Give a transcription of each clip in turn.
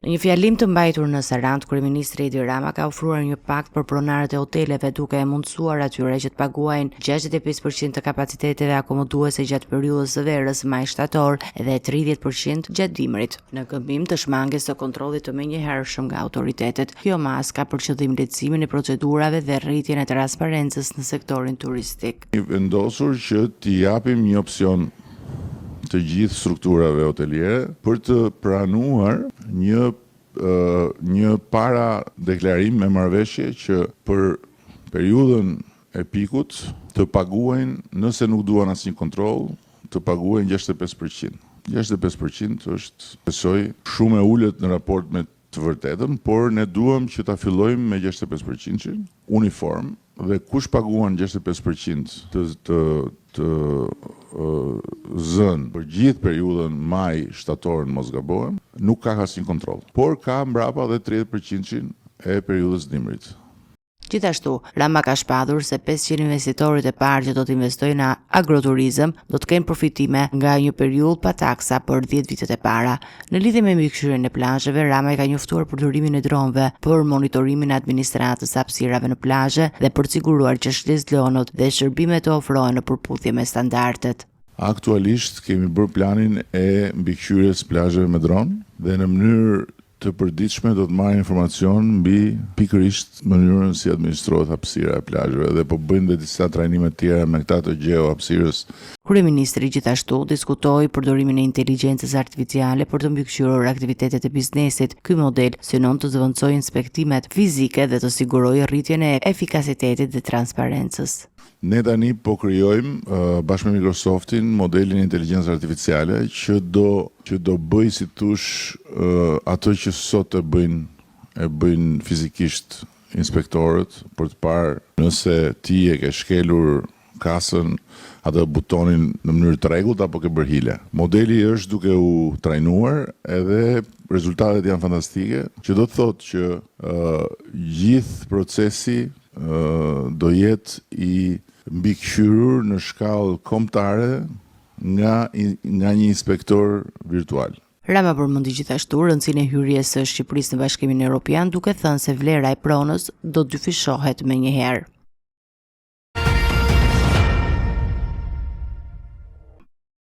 Në një fjalim të mbajtur në Sarandë, kryeministri Edi Rama ka ofruar një pakt për pronarët e hoteleve duke e mundësuar atyre që të paguajnë 65% të kapaciteteve akomoduese gjatë periudhës së verës maj shtator dhe 30% gjatë dimrit, në këmbim të shmanges të kontrollit të menjëhershëm nga autoritetet. Kjo mas ka për qëllim lehtësimin e procedurave dhe rritjen e transparencës në sektorin turistik. Vendosur që t'i japim një opsion të gjithë strukturave hoteliere për të pranuar një para deklarim me marrëveshje që për periudhën e pikut të paguajnë, nëse nuk duan asnjë kontroll, të paguajnë 65%. 65% është, besoj, shumë e ulët në raport me të vërtetën, por ne duam që ta fillojmë me 65% uniform dhe kush paguan 65% të zënë për gjithë periudhën maj shtator në mos gabohem, nuk ka asnjë kontroll, por ka mbrapa dhe 30% e periudhës dimrit. Gjithashtu, Rama ka shpadur se 500 investitorit e parë që do të investojnë në agroturizëm do të kenë përfitime nga një periudhë pa taksa për 10 vitet e para. Në lidhje me mbikëqyrjen e plazheve, Rama i ka njoftuar përdorimin e dronëve për monitorimin e administratës së hapësirave në plazhe dhe për të siguruar që shlezlonët dhe shërbimet të ofrohen në përputhje me standardet. Aktualisht kemi bërë planin e mbikëqyrjes plazheve me dron dhe në mënyrë të përditshme do të marrë informacion mbi pikërisht mënyrën si administrohet hapësira e plazheve dhe po bëjnë dhe disa trajnime të tjera me këta të gjeo hapësirës. Kryeministri gjithashtu diskutoi përdorimin e inteligjencës artificiale për të mbikëqyrur aktivitetet e biznesit. Ky model synon të zëvendësojë inspektimet fizike dhe të sigurojë rritjen e efikasitetit dhe transparencës. Ne tani po krijojmë bashkë me Microsoftin modelin e inteligjencës artificiale që do bëj si thosh ato që sot e bëjnë fizikisht inspektorët për të parë nëse ti e ke shkelur kasën atë butonin në mënyrë të rregullt apo ke bërë hile. Modeli është duke u trajnuar edhe rezultatet janë fantastike, që do të thotë që gjithë procesi do jetë i mbikëqyrur në shkallë kombëtare nga një inspektor virtual. Rama përmendi gjithashtu rëndësinë e hyrjes së Shqipërisë në Bashkimin Evropian, duke thënë se vlera e pronës do të dyfishohet menjëherë.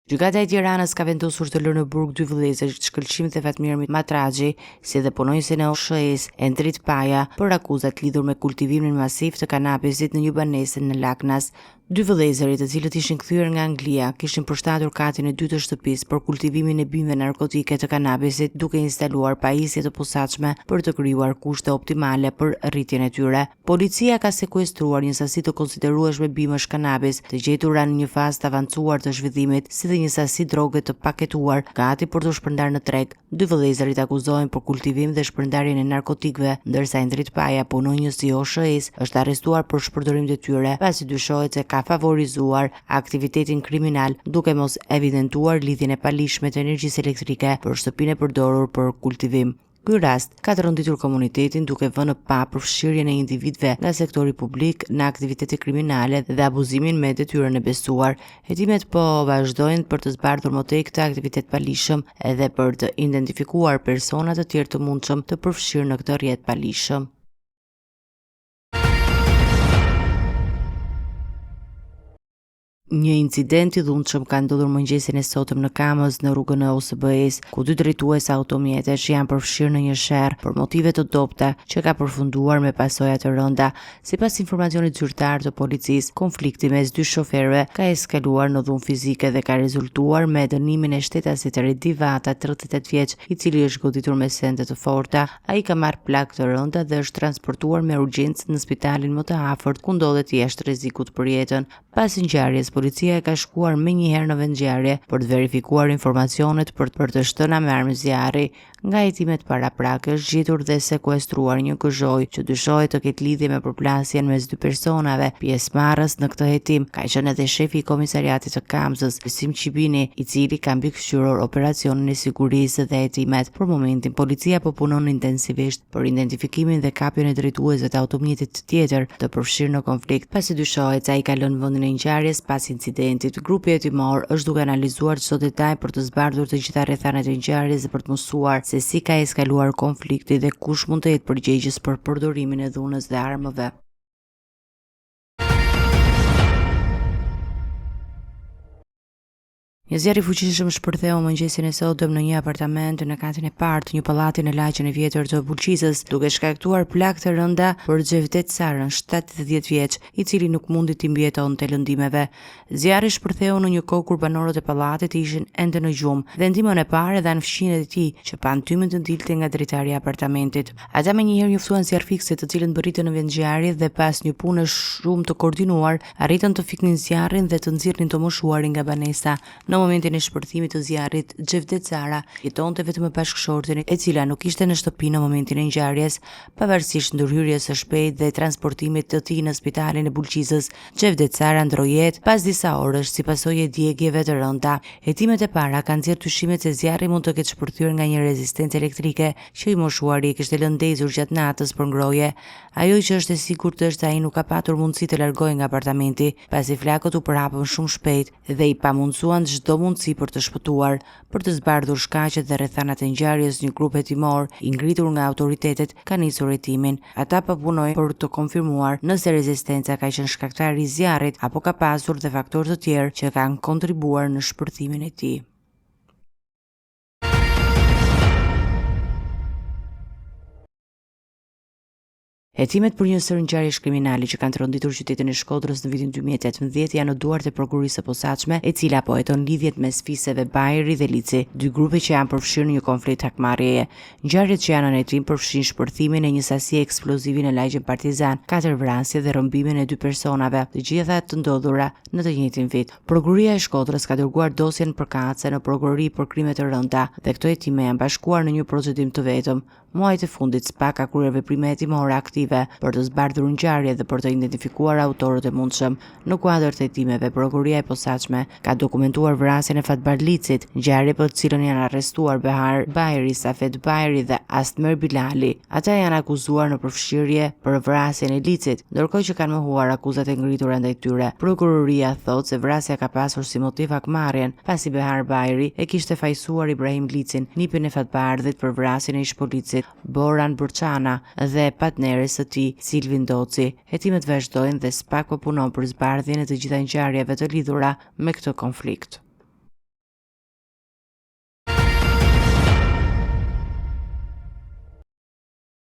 Gjykata e Tiranës ka vendosur të lërë në burg 2 vëllezër Shkëlqim dhe Fatmir Matraxhi, si dhe punonjësin e OSH-s Endrit Paja për akuzat lidhur me kultivimin masiv të kanabisit në një banese në Laknas. 2 vëllezërit, të cilët ishin kthyer nga Anglia, kishin përshtatur katin e dytë të shtëpisë për kultivimin e bimëve narkotike të kanabisit, duke instaluar pajisje të posaçme për të krijuar kushte optimale për rritjen e tyre. Policia ka sekuestruar një sasi të konsiderueshme bimësh kanabis, të gjetura në një fazë të avancuar të zhvillimit, si dhe një sasi droge të paketuar, gati për të shpërndarë në treg. 2 vëllezërit akuzohen për kultivim dhe shpërndarjen e narkotikëve, ndërsa Endrit Paja, punonjës i OSH-s, është arrestuar për shpërdorim detyre, pasi dyshohet se ka favorizuar aktivitetin kriminal duke mos evidentuar lidhjen e palishme të energjisë elektrike për shtëpinë e përdorur për kultivim. Ky rast ka të rënditur komunitetin duke vënë pa përfshirjen e individëve nga sektori publik në aktivitete kriminale dhe abuzimin me detyrën e besuar. Hetimet po vazhdojnë për të zbardhur më tej këtë aktivitet palishëm edhe për të identifikuar persona të tjerë të mundshëm të përfshirë në këtë rrjet palishëm. Një incident i dhunshëm ka ndodhur mëngjesin e sotëm në Kamës në rrugën e OSB-s, ku 2 drejtues automjetesh janë përfshirë në një sherr për motive të dobta që ka përfunduar me pasoja të rënda. Sipas informacionit zyrtar të policisë, konflikti mes 2 shoferëve ka eskaluar në dhunë fizike dhe ka rezultuar me dënimin e shtetasit Redi Vata, 38 vjeç, i cili është goditur me sende të forta. Ai ka marrë plagë të rënda dhe është transportuar me urgjencë në spitalin më të afërt, ku ndodhet jashtë rrezikut për jetën. Pas ngjarjes, policia ka shkuar menjëherë në vendngjarje për të verifikuar informacionet për të shtëna me armë zjarri. Nga hetimet paraprak është gjetur dhe sekuestruar një këzhoj që dyshohet të ketë lidhje me përplasjen mes 2 personave. Pjesëmarrës në këtë hetim ka qenë edhe shefi i komisariatit të Kamzës, Besim Qibini, i cili ka mbikëqyrur operacionin e sigurisë dhe hetimet. Për momentin, policia po punon intensivisht për identifikimin dhe kapjen e drejtuesve të automjetit tjetër të përfshirë në konflikt, pasi dyshohet se ai ka lënë vendin e ngjarjes pasi pas incidentit. Grupi hetimor është duke analizuar çdo detaj për të zbardhur të gjitha rrethanat e ngjarjes dhe për të mësuar se si ka eskaluar konflikti dhe kush mund të jetë përgjegjës për përdorimin e dhunës dhe armëve. Një zjarr i fuqishëm shpërtheu mëngjesin e sotëm në një apartament në katin e parë të një pallati në lagjen e vjetër të Bulqizës, duke shkaktuar plagë të rënda për Xhevdet Sarën, 70 vjeç, i cili nuk mundi të mbijetonte lëndimeve. Zjarri shpërtheu në një kohë kur banorët e pallatit ishin ende në gjumë dhe ndihmën e parë dhanë fëmijët e tij që pan tymën të dilte nga dritarja e apartamentit. Ata menjëherë njoftuan zjarr fikse, të cilët mbërritën në vend ngjarje dhe pas një pune shumë të koordinuar, arritën të fiknin zjarrin dhe të nxirrnin të moshuarin nga banesa. Në momentin e shpërthimit të zjarrit, Xhevdet Sara jetonte vetëm me bashkëshorten e cila nuk ishte në shtëpi në momentin e ngjarjes, pavarësisht ndërhyrjes së shpejtë dhe transportimit të tij në spitalin e Bulqizës. Xhevdet Sara ndroi jetë pas disa orësh si pasojë e djegjeve të rënda. Hetimet e para kanë nxjerrë dyshimet se zjarri mund të ketë shpërthyer nga një rezistencë elektrike që i moshuari kishte lëndezur gjatë natës për ngrohje. Ajo që është e sigurt është se ai nuk ka patur mundësi të largohej nga apartamenti, pasi flakët u përhapën shumë shpejt dhe i pamundsuan çdo mundësi për të shpëtuar. Për të zbardhur shkaqet dhe rrethanat e ngjarjes, një grup hetimor i ngritur nga autoritetet ka nisur hetimin. Ata po punojnë për të konfirmuar nëse rezistenca ka qenë shkaktari i zjarrit apo ka pasur dhe faktorë të tjerë që kanë kontribuar në shpërthimin e tij. Hetimet për një sër ngjarjesh kriminale që kanë tronditur qytetin e Shkodrës në vitin 2018 janë në duart e prokurorisë së posaçme, e cila po heton lidhjet mes fisëve Bajri dhe Lici, dy grupe që janë përfshirë në një konflikt hakmarrjeje. Ngjarjet që janë në hetim përfshin shpërthimin e një sasie eksplozivi në lagjen Partizan, 4 vrasje dhe rrëmbimin e 2 personave, të gjitha të ndodhura në të njëjtin vit. Prokuroria e Shkodrës ka dërguar dosjen përkatëse në prokurori për krime të rënda dhe këto hetime janë bashkuar në një procedim të vetëm. Muajt e fundit SPA ka kryer veprime hetimore aktive për të zbardhur ngjarje dhe për të identifikuar autorët e mundshëm. Në kuadër të hetimeve, prokuroria e posaçme ka dokumentuar vrasjen e Fatbar Licit, ngjarje për të cilën janë arrestuar Behar Bajri, Safet Bajri dhe Astmer Bilali. Ata janë akuzuar në përfshirje për vrasjen e Licit, ndërkohë që kanë mohuar akuzat e ngritura ndaj tyre. Prokuroria thotë se vrasja ka pasur si motiv hakmarrjen, pasi Behar Bajri e kishte fajsuar Ibrahim Licin, nipin e Fatbardhit, për vrasjen e ish policit Boran Burçana dhe partneres së tij Silvin Doci. Hetimet vazhdojnë dhe SPA po punon për zbardhjen e të gjitha ngjarjeve të lidhura me këtë konflikt.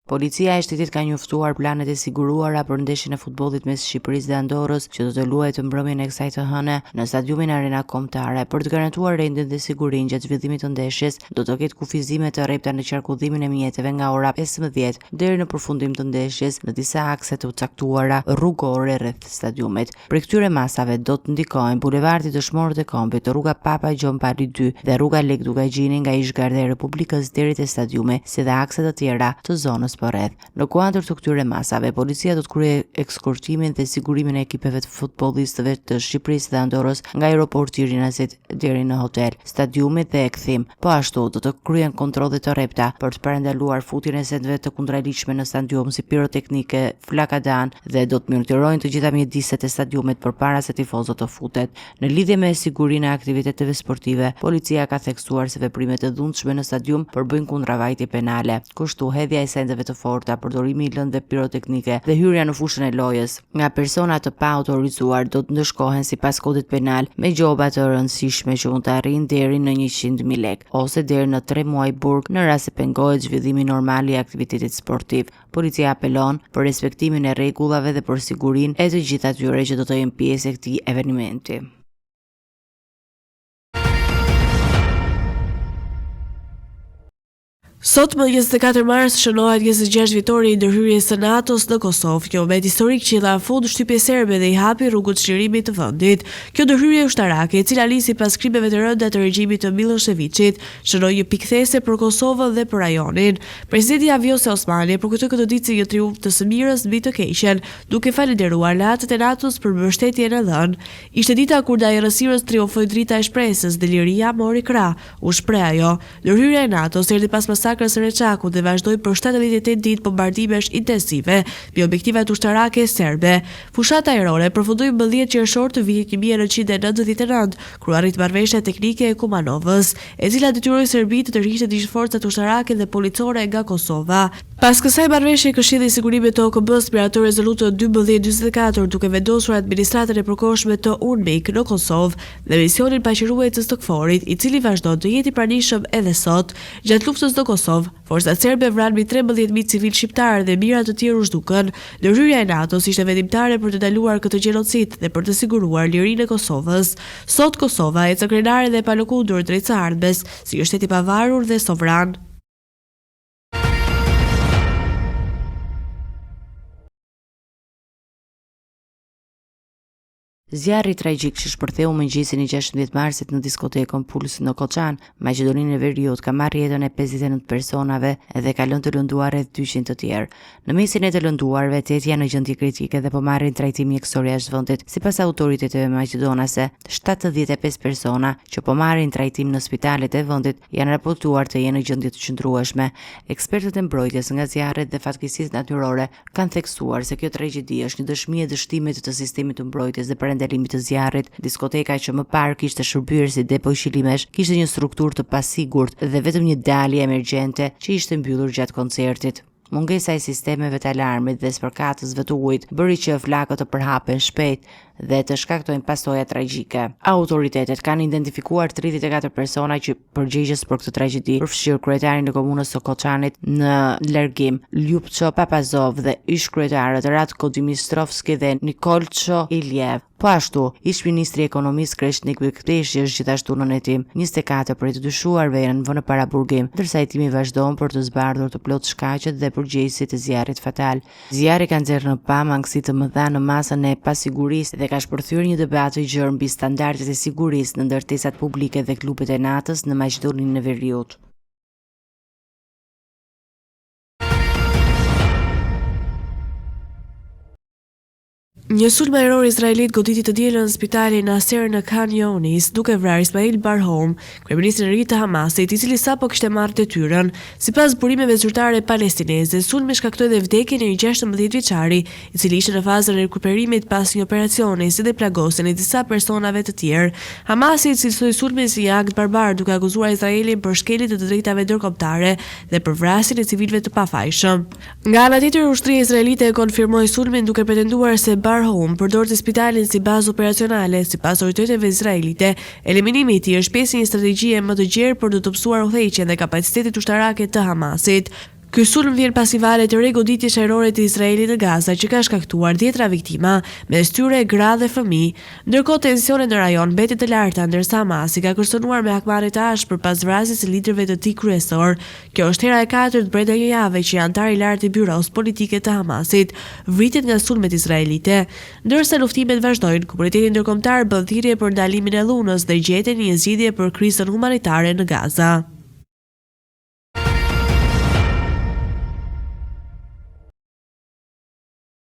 Policia e shtetit ka njoftuar planet e siguruara për ndeshjen e futbollit mes Shqipërisë dhe Andorrës, që do të luajë mbrëmjen e kësaj të hëne në stadiumin Arena Kombëtare. Për të garantuar rendin dhe sigurinë gjatë zhvillimit të ndeshjes, do të ketë kufizime të rrepta në qarkullimin e mjeteve nga ora 15 deri në përfundim të ndeshjes në disa akse të caktuara rrugore rreth stadiumit. Për këtyre masave do të ndikojnë bulevardi Dëshmorët e Kombit, rruga Papa Gjon Pali 2 dhe rruga Lek Dugagjini nga Ish-Garda e Republikës deri te stadiumi, si dhe akse të tjera të zonës përreth. Në kuadër të këtyre masave, policia do të kryejë ekskortimin dhe sigurimin e ekipeve të futbollistëve të Shqipërisë dhe Andorrës nga aeroporti i Rinazit deri në hotel, stadiumit dhe e kthim. Po ashtu do të kryen kontrolle të rrepta për të parandaluar futjen e sendeve të kundërligjshme në stadium si piroteknike, flakadan dhe do të monitorojnë të gjitha mjediset e stadiumit përpara se tifozët të futet. Në lidhje me sigurinë e aktiviteteve sportive, policia ka theksuar se veprimet e dhunshme në stadium përbëjnë kundravajtje penale. Kështu hedhja e sendeve të forta, përdorimi i lëndëve piroteknike dhe hyrja në fushën e lojës nga persona të pa autorizuar do të ndëshkohen sipas kodit penal me gjoba të rëndësishme që mund të arrijnë deri në 100.000 lekë ose deri në 3 muaj burg në rast se pengohet zhvillimi normal i aktivitetit sportiv. Policia apelon për respektimin e rregullave dhe për sigurinë e të gjithë atyre që do të jenë pjesë e këtij eventi. Sot më 24 mars shënohet 26 vjetori i ndërhyrjes së NATO-s në Kosovë. Kjo moment historik që dha fund shtypjes serbe dhe i hapi rrugën çlirimit të vendit. Kjo ndërhyrje ushtarake, e cila nisi pas krimeve të rënda të regjimit të Miloševićit, shënoi një pikthese për Kosovën dhe për rajonin. Presidenti Vjosa Osmani përkujtoi këtë ditë si një triumf të së mirës mbi të keqen, duke falendëruar latët e NATO-s për mbështetjen e dhënë. Ishte dita kur ndaj errësirës triumfoi drita e shpresës dhe liria mori krah. U shpreh ajo. Ndërhyrja e NATO-s erdhi pas masakrës së Reçakut dhe vazhdoi për 78 ditë bombardimesh intensive mbi objektivat ushtarake serbe. Fushat ajrore përfundoi më 10 qershor të vitit 1999, kur arrit marrëveshja teknike e Kumanovës, e cila detyroi Serbinë të tërhiqte dishforcat ushtarake dhe policore nga Kosova. Pas kësaj marrëveshje, Këshilli i Sigurimit të OKB-s miratou rezolutën 1244 duke vendosur administratën e përkohshme të UNMIK në Kosovë dhe misionin paqërues të KFOR-it, i cili vazhdon të jetë i pranishëm edhe sot. Gjatë luftës në Kosovë, forcat serbe vranë mbi 13.000 civil shqiptarë dhe mijëra të tjerë u zhdukën. Ndërhyrja e NATO-s ishte vendimtare për të ndaluar këtë gjenocid dhe për të siguruar lirinë e Kosovës. Sot Kosova ecë krenare dhe e palëkundur drejt së ardhmes, si një shtet i pavarur dhe sovran. Zjarri tragjik që shpërtheu mëngjesin e 16 marsit në diskotekën Puls në Koçan, Maqedoninë e Veriut, ka marrë jetën e 59 personave dhe ka lënë të lënduar rreth 200 të tjerë. Në mesin e të lënduarve, 8 janë në gjendje kritike dhe po marrin trajtim mjekësor jashtë vendit. Sipas autoriteteve maqedonase, 75 persona që po marrin trajtim në spitalet e vendit janë raportuar të jenë në gjendje të qëndrueshme. Ekspertët e mbrojtjes nga zjarret dhe fatkeqësisë natyrore kanë theksuar se kjo tragjedi është një dëshmi e dështimit të sistemit të mbrojtjes dhe ndalimit të zjarrit. Diskoteka që më parë kishte shërbyer si depo ushqilimesh, kishte një strukturë të pasigurt dhe vetëm një dalje emergjente që ishte mbyllur gjatë koncertit. Mungesa e sistemeve të alarmit dhe spërkatësve të ujit bëri që flakët të përhapen shpejt dhe të shkaktojnë pasoja tragjike. Autoritetet kanë identifikuar 34 persona që përgjegjës për këtë tragjedi, përfshirë kryetarin e komunës së Koçanit në largim, Ljupço Papazov dhe ish-kryetarët Ratko Dimistrovski dhe Nikolço Iljev. Po ashtu, ish-ministri i ekonomisë Kreshnik Bekteshi është gjithashtu në hetim. 24 prej të dyshuarve janë vënë para burgim, ndërsa hetimi vazhdon për të zbardhur të plot shkaqet dhe përgjegjësit e zjarrit fatal. Zjarri ka nxjerrë në pam ankësi të mëdha në masën e pasigurisë dhe ka shpërthyer një debat të gjerë mbi standardet e sigurisë në ndërtesat publike dhe klubet e natës në Maqedoninë e Veriut. Një sulm ajror izraelit goditi të dielën në spitalin Nasser në Khan Younis, duke vrarë Ismail Barhom, kryeministrin e ri të Hamasit, i cili sapo kishte marrë detyrën. Sipas burimeve zyrtare palestineze, sulmi shkaktoi dhe vdekjen e një 16 vjeçari, i cili ishte në fazën e rikuperimit pas një operacioni, si dhe plagosjen e disa personave të tjerë. Hamasi cilësoi sulmin si një akt barbar, duke akuzuar Izraelin për shkelje të drejtave ndërkombëtare dhe për vrasjen e civilëve të pafajshëm. Nga ana tjetër, ushtria izraelite e konfirmoi sulmin duke pretenduar se Barhom përdorti spitalin si bazë operacionale. Sipas autoriteteve izraelite, eliminimi i tij është pjesë e një strategjie më të gjerë për të dobësuar udhëheqjen dhe kapacitetet ushtarake të Hamasit. Ky sulm vjen pasi valet e goditjes ajrore të Izraelit në Gaza, që ka shkaktuar 10 viktima, mes tyre gra dhe fëmijë. Ndërkohë tensionet në rajon mbeten të larta, ndërsa Hamasi ka kërcënuar me hakmarrje të ashpër pas vrasjes së liderëve të tij kryesor. Kjo është hera e katërt brenda një jave që janë antar i lartë i byros politike të Hamasit vritet nga sulmet izraelite. Ndërsa luftimet vazhdojnë, komuniteti ndërkombëtar bën thirrje për ndalimin e dhunës dhe gjetjen e një zgjidhje për krizën humanitare në Gaza.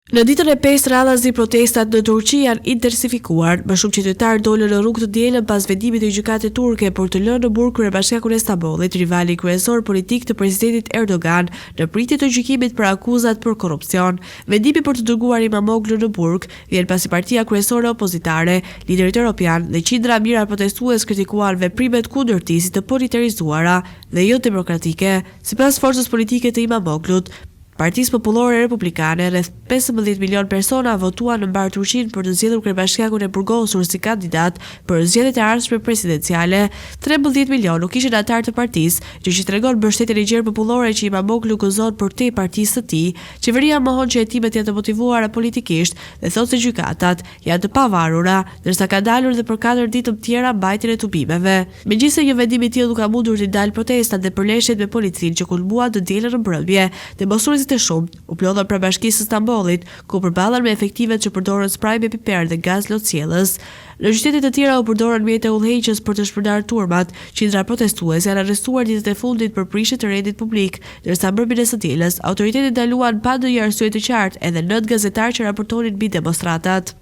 Në ditën e 5 radhazi protestat në Turqi janë intensifikuar. Më shumë qytetarë dolën në rrugë të dielën pas vendimit të gjykatës turke për të lënë në burg kryebashkiakun e Stambollit, rivali kryesor politik të presidentit Erdogan, në pritje të gjykimit për akuzat për korrupsion. Vendimi për të dërguar Imamoglu në burg vjen pasi partia kryesore opozitare, liderit europian dhe qindra mijëra protestues kritikuan veprimet kundër tij si të politerizuara dhe jo demokratike. Sipas forcës politike të Imamoglut, Partisë Popullore Republikane, rreth 15 milion persona votuan në mbar Turqinë për të zgjedhur kryebashkiakun e burgosur si kandidat për zgjedhjet e ardhshme presidenciale. 13 milion nuk ishin antar të partisë, gjë që tregon mbështetjen e gjerë popullore që Imamoglu gëzon për te partisë së tij. Qeveria mohon që hetimet janë të motivuara politikisht dhe thotë se gjykatat janë të pavarura, ndërsa ka dalur dhe për 4 ditë të tjera mbajtjen e tubimeve. Megjithëse një vendim i tillë nuk ka mundur të ndalë protestat dhe përleshjet me policinë që kulmuan të dielën në mbrëmje, demonstruesit e shumë u plodhën pranë bashkisë së Stambollit, ku përballen me efektivet që përdorën spray me piper dhe gaz lotësjellës. Në qytete të tjera u përdorën mjete udhëheqës për të shpërndarë turmat. Qindra protestuese janë arrestuar ditët e fundit për prishje të rendit publik, ndërsa mbrëmjen e së dielës autoritetet ndaluan pa ndonjë arsye të qartë edhe 9 gazetarë që raportonin mbi demonstratat.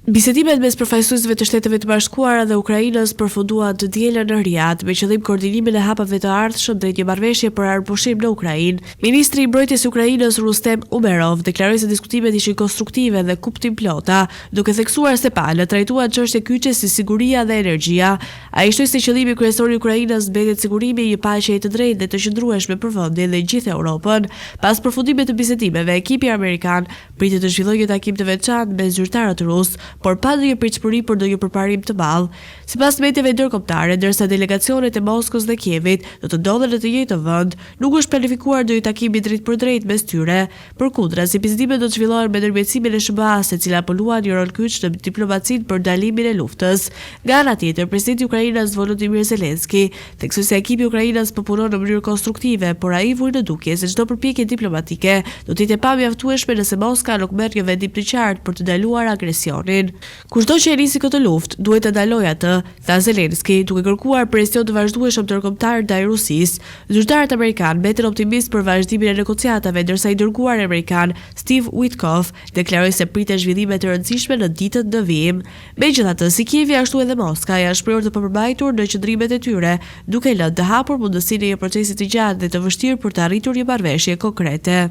Bisedimet mes përfaqësuesve të Shteteve të Bashkuara dhe Ukrainës përfunduan të dielën në Riyadh me qëllim koordinimin e hapave të ardhshëm drejt një marrëveshje për arpushim në Ukrainë. Ministri i Mbrojtjes i Ukrainës Rustem Umerov deklaroi se diskutimet ishin konstruktive dhe kuptimplota, duke theksuar se palët trajtuan çështje kyçe si siguria dhe energjia. Ai shtoi se qëllimi kryesor i Ukrainës mbetet sigurimi i një paqeje të drejtë dhe të qëndrueshme për vendin dhe gjithë Europën. Pas përfundimit të bisedimeve, ekipi amerikan pritet të zhvillojë një takim të veçantë me zyrtarët rusë, por pa ndonjë pritshmëri për ndonjë përparim të madh. Sipas mediave ndërkombëtare, ndërsa delegacionet e Moskës dhe Kievit do të ndodhen në të njëjtin vend, nuk është planifikuar ndonjë takim i drejt për drejt mes tyre. Përkundrazi, bisedimet do të zhvillohen me ndërmjetësimin e SBA-s, e cila po luan një rol kyç në diplomacinë për ndalimin e luftës. Nga ana tjetër, presidenti i Ukrainës Volodymyr Zelensky theksoi se ekipi i Ukrainës po punon në mënyrë konstruktive, por ai vuri në dukje se çdo përpjekje diplomatike do të jetë e pamjaftueshme nëse Moska nuk merr një vendim të qartë për të ndaluar agresionin. Kushdo që e nisi këtë luftë, duhet të ndalojë atë, tha Zelensky, duke kërkuar presion të vazhdueshëm ndërkombëtar ndaj Rusisë. Zyrtarët amerikanë mbeten optimistë për vazhdimin e negociatave, ndërsa i dërguari amerikan Steve Witkoff deklaroi se pritet zhvillime të rëndësishme në ditët në vijim. Megjithatë, si Kievi ashtu edhe Moska janë shprehur të përmbajtur në qëndrimet e tyre, duke lënë të hapur mundësinë e një procesi të gjatë dhe të vështirë për të arritur një marrëveshje konkrete.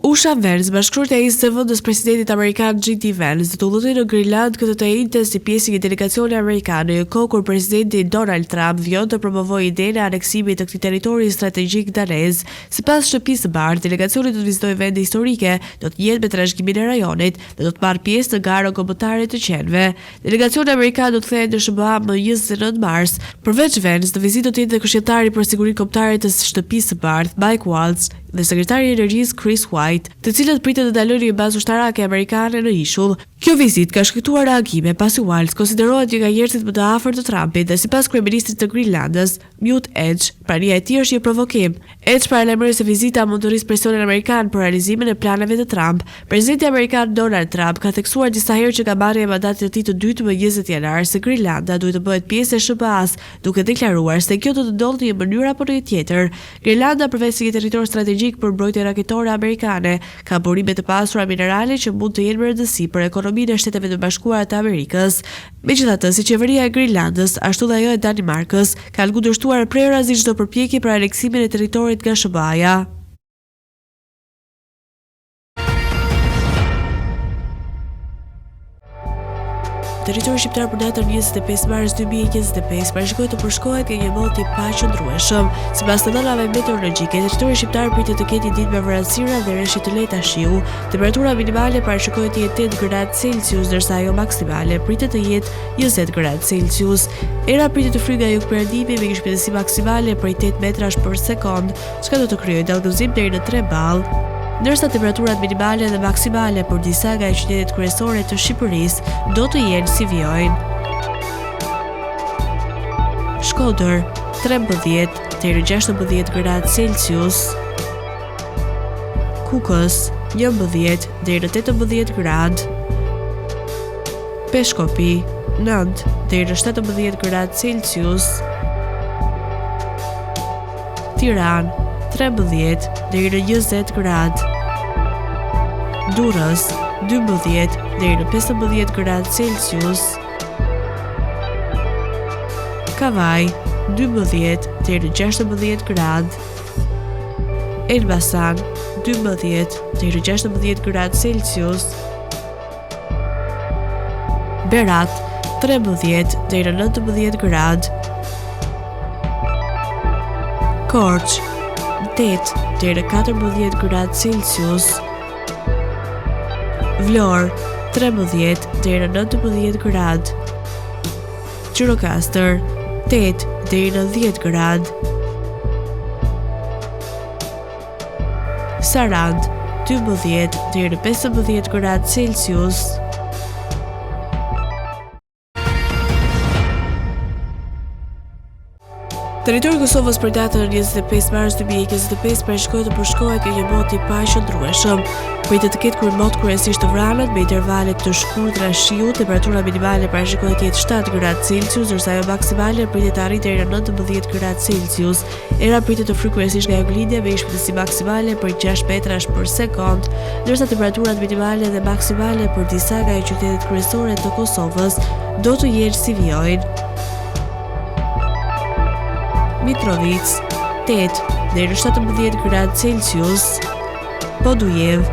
Usha Vance, bashkëshortja e së vendës presidentit amerikan J.D. Vance, do të udhëtojë në Greenland këtë të njëjtën si pjesë e një delegacioni amerikan, në një kohë kur presidenti Donald Trump vjen të promovojë idenë e aneksimit të këtij territori strategjik danez. Sipas shtëpisë së bardhë, delegacioni do të vizitojë vende historike, do të jetë me trashëgimin e rajonit dhe do të marrë pjesë në garën kombëtare të qenëve. Delegacioni amerikan do të kthehet në SBA më 29 mars. Përveç Vance, në vizitë do të jetë këshilltari për sigurinë kombëtare të shtëpisë së bardhë, Mike Waltz, dhe sekretari i energjisë Chris White, të cilët pritet të dalojnë një bazë ushtarake amerikane në ishull. Kjo vizitë ka shkaktuar reagime pasi Waltz konsiderohet një nga njerëzit më të afërt të Trumpit dhe sipas kryeministrit të Greenlandës, Newt Edge, prania e tij është një provokim. Edge paralajmëroi se vizita mund të rrisë presionin amerikan për realizimin e planeve të Trump. Presidenti amerikan Donald Trump ka theksuar disa herë që nga marrja e mandatit të tij të dytë më 20 janar se Greenlanda duhet të bëhet pjesë e SBA-s, duke deklaruar se kjo do të ndodhë në një mënyrë apo në një tjetër. Greenlanda, përveç se një territor strategjik për mbrojtje raketore amerikane, ka burime të pasura minerale që mund të jenë me rëndësi për ekonominë e Shteteve të Bashkuara të Amerikës. Megjithatë, si qeveria e Greenlandës, ashtu dhe ajo e Danimarkës, kanë kundërshtuar prerëzi çdo përpjekje për aneksimin e territorit nga SBA-ja. Territori shqiptar për datën 25 mars 2025 parashikohet të përshkohet nga një mollë i paqëndrueshëm. Sipas të dhënave meteorologjike, territori shqiptar pritet të ketë një ditë me vërtetësira dhe rreshi të lehtë shiu. Temperatura minimale parashikohet të jetë 8 gradë Celsius, ndërsa ajo maksimale pritet të jetë 20 gradë Celsius. Era pritet të frygë nga jugperëndimi me një shpejtësi maksimale prej 8 metrash për sekond, çka do të krijojë dallgëzim deri në 3 ballë. Ndërsa temperaturat minimale dhe maksimale për disa nga qytetet kryesore të Shqipërisë do të jenë si vijojnë. Shkodër 13 deri 16 gradë Celsius, Kukës 11 deri 18 gradë, Peshkopi 9 deri 17 gradë Celsius, Tiranë 13 deri 20 gradë, Durrës 12 deri 15 gradë Celsius, Kavaj 12 deri 16 gradë, Elbasan 12 deri 16 gradë Celsius, Berat 13 deri 19 gradë, Korç 8 deri 14 gradë Celsius, Vlorë 13 deri 19 gradë, Gjirokastër 8 deri në 10 gradë, Sarand 12 deri 15 gradë Celsius, Territori i Kosovës për datën 25 mars 2025 parashikohet të përshkohet nga një botë i paqëndrueshëm. Pritet të ketë kremot kryesisht të vranët me intervale të shkurtra shiu, temperatura minimale parashikohet të jetë 7 gradë Celsius, ndërsa ajo maksimale pritet të arrijë deri në 19 gradë Celsius. Era pritet të frykë kryesisht nga juglindja me një shpejtësi maksimale për 6 metrash për sekond, ndërsa temperaturat minimale dhe maksimale për disa nga qytetet kryesore të Kosovës do të jenë si vijojnë: Mitrovic 8 deri në 17 gradë Celsius, Podujev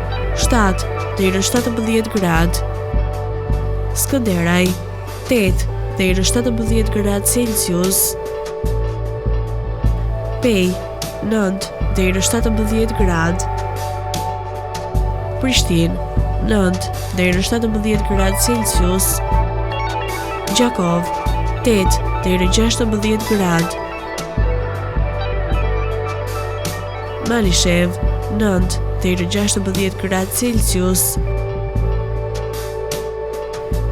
7 deri në 17 gradë, Skënderaj 8 deri në 17 gradë Celsius, Pej 9 deri në 17 gradë, Prishtinë 9 deri në 17 gradë Celsius, Gjakov 8 deri në 16 gradë, Malishev 9 deri në 16 gradë Celsius,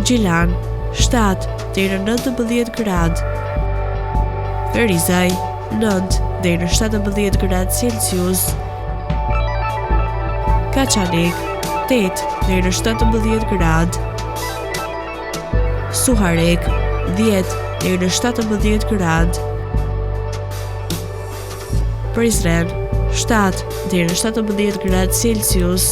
Gjilan 7 deri në 19 gradë, Ferizaj 9 deri në 17 gradë Celsius, Kaçanik 8 deri në 17 gradë, Suharek 10 deri në 17 gradë, Prizren 7 deri në 17 gradë Celsius,